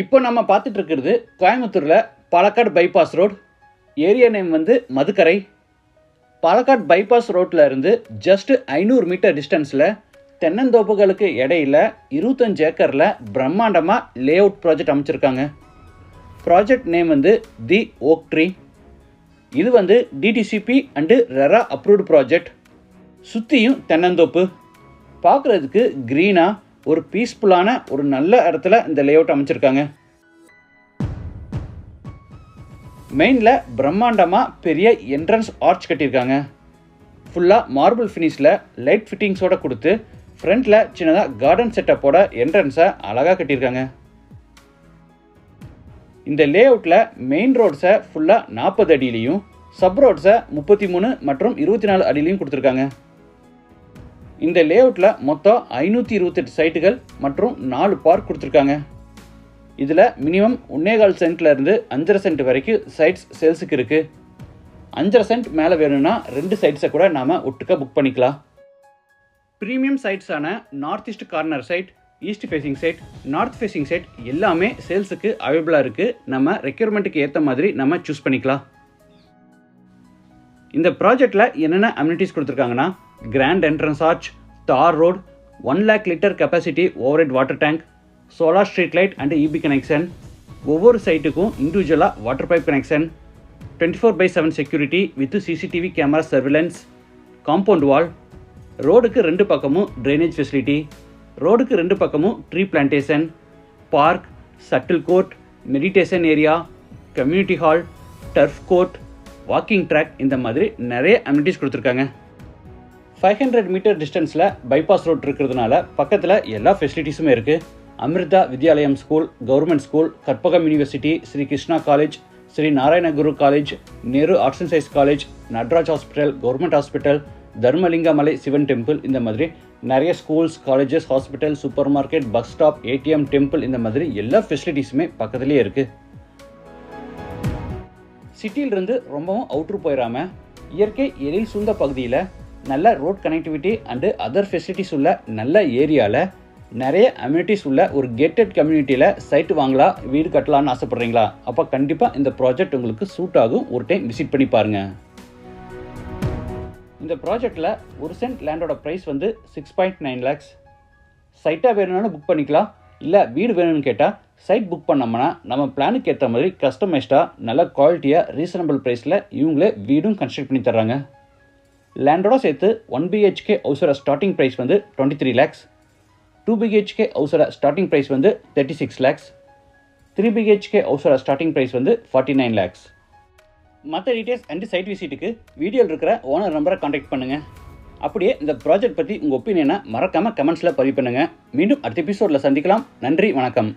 இப்போ நம்ம பார்த்துட்டு இருக்கிறது கோயம்புத்தூரில் Palakkad bypass road. Area name வந்து மதுக்கரை. பாலக்காடு பைபாஸ் ரோட்டில் இருந்து ஜஸ்ட் 500 மீட்டர் டிஸ்டன்ஸில் தென்னந்தோப்புகளுக்கு இடையில் 25 ஏக்கரில் பிரம்மாண்டமாக லே அவுட் ப்ராஜெக்ட் அமைச்சிருக்காங்க. ப்ராஜெக்ட் நேம் வந்து தி ஓக் ட்ரீ. இது வந்து DTCP and RERA approved project. சுற்றியும் தென்னந்தோப்பு, பார்க்குறதுக்கு க்ரீனாக ஒரு பீஸ்ஃபுல்லான ஒரு நல்ல இடத்துல இந்த லே அவுட் அமைச்சிருக்காங்க. மெயினில் பிரம்மாண்டமாக பெரிய என்ட்ரன்ஸ் ஆர்ச் கட்டியிருக்காங்க. ஃபுல்லாக மார்பிள் ஃபினிஷில் லைட் ஃபிட்டிங்ஸோடு கொடுத்து ஃப்ரண்ட்டில் சின்னதாக கார்டன் செட்டப்போட என்ட்ரன்ஸை அழகாக கட்டியிருக்காங்க. இந்த லே அவுட்டில் மெயின் ரோட்ஸை ஃபுல்லாக 40 அடியிலையும் சப் ரோட்ஸை 33 மற்றும் 24 அடியிலையும் கொடுத்துருக்காங்க. இந்த லே அவுட்டில் மொத்தம் 528 சைட்டுகள் மற்றும் 4 பார்க் கொடுத்துருக்காங்க. இதில் மினிமம் 1.25 சென்ட்லேருந்து 5.5 சென்ட் வரைக்கும் சைட்ஸ் சேல்ஸுக்கு இருக்குது. 5.5 சென்ட் மேலே வேணும்னா 2 சைட்ஸை கூட நாம் ஒட்டுக்க புக் பண்ணிக்கலாம். ப்ரீமியம் சைட்ஸான north east corner site, east facing site, north facing site எல்லாமே சேல்ஸுக்கு அவைலபிளாக இருக்குது. நம்ம ரெக்யர்மெண்ட்டுக்கு ஏற்ற மாதிரி நம்ம சூஸ் பண்ணிக்கலாம். இந்த ப்ராஜெக்டில் என்னென்ன அம்யூனிட்டிஸ் கொடுத்துருக்காங்கன்னா, grand entrance arch, tar road, 1 lakh litre capacity overhead water tank, solar street light and EB connection, ஒவ்வொரு சைட்டுக்கும் இண்டிவிஜுவலாக water pipe connection, 24/7 security with CCTV camera surveillance, compound wall, ரோடுக்கு 2 பக்கமும் ட்ரைனேஜ் ஃபெசிலிட்டி, ரோடுக்கு 2 பக்கமும் tree plantation, park, shuttle court, meditation area, community hall, turf court, walking track, இந்த மாதிரி நிறைய அம்யூனிட்டிஸ் கொடுத்துருக்காங்க. 500 மீட்டர் டிஸ்டன்ஸில் பைபாஸ் ரோட் இருக்கிறதுனால பக்கத்தில் எல்லா ஃபெசிலிட்டிஸுமே இருக்குது. Amrita Vidyalayam school, government school, Karpagam university, Sri Krishna college, Sri Narayanaguru college, Nehru arts and science college, Natraj hospital, government hospital, Dharmalingamalai Sivan temple, இந்த மாதிரி நிறைய schools, colleges, hospital, supermarket, bus stop, ATM, temple, இந்த மாதிரி எல்லா ஃபெசிலிட்டிஸுமே பக்கத்துலேயே இருக்குது. சிட்டியிலிருந்து ரொம்பவும் அவுட்ரு போயிடாமல் இயற்கை எழில் சூழ்ந்த பகுதியில் நல்ல road connectivity and other facilities உள்ள நல்ல ஏரியாவில் நிறைய அம்யூனிட்டிஸ் உள்ள ஒரு கேட்டட் கம்யூனிட்டியில் சைட்டு வாங்கலாம், வீடு கட்டலான்னு ஆசைப்பட்றீங்களா? அப்போ கண்டிப்பாக இந்த ப்ராஜெக்ட் உங்களுக்கு சூட் ஆகும். ஒரு டைம் விசிட் பண்ணி பாருங்கள். இந்த ப்ராஜெக்டில் 1 சென்ட் லேண்டோட ப்ரைஸ் வந்து 6.9 lakhs. சைட்டாக வேணும்னாலும் புக் பண்ணிக்கலாம். இல்லை வீடு வேணும்னு கேட்டால் சைட் புக் பண்ணோம்னா நம்ம பிளானுக்கு ஏற்ற மாதிரி கஸ்டமைஸ்டாக நல்ல குவாலிட்டியாக ரீசனபிள் ப்ரைஸில் இவங்களே வீடும் கன்ஸ்ட்ரக்ட் பண்ணி தர்றாங்க. லேண்டோட சேர்த்து 1 BHK ஹவுஸோட ஸ்டார்டிங் ப்ரைஸ் வந்து 23 lakhs, 2 BHK ஹவுஸோட ஸ்டார்டிங் ப்ரைஸ் வந்து 36 lakhs, 3 BHK ஹவுஸோட ஸ்டார்டிங் ப்ரைஸ் வந்து 49 lakhs. மற்ற டீட்டெயில்ஸ் அண்ட் சைட் விசிட்டுக்கு வீடியோவில் இருக்கிற ஓனர் நம்பரை கான்டாக்ட் பண்ணுங்கள். அப்படியே இந்த ப்ராஜெக்ட் பற்றி உங்கள் ஒப்பீனியனை மறக்காமல் கமெண்ட்ஸில் பதிவு பண்ணுங்கள். மீண்டும் அடுத்த எபிசோடில் சந்திக்கலாம். நன்றி, வணக்கம்.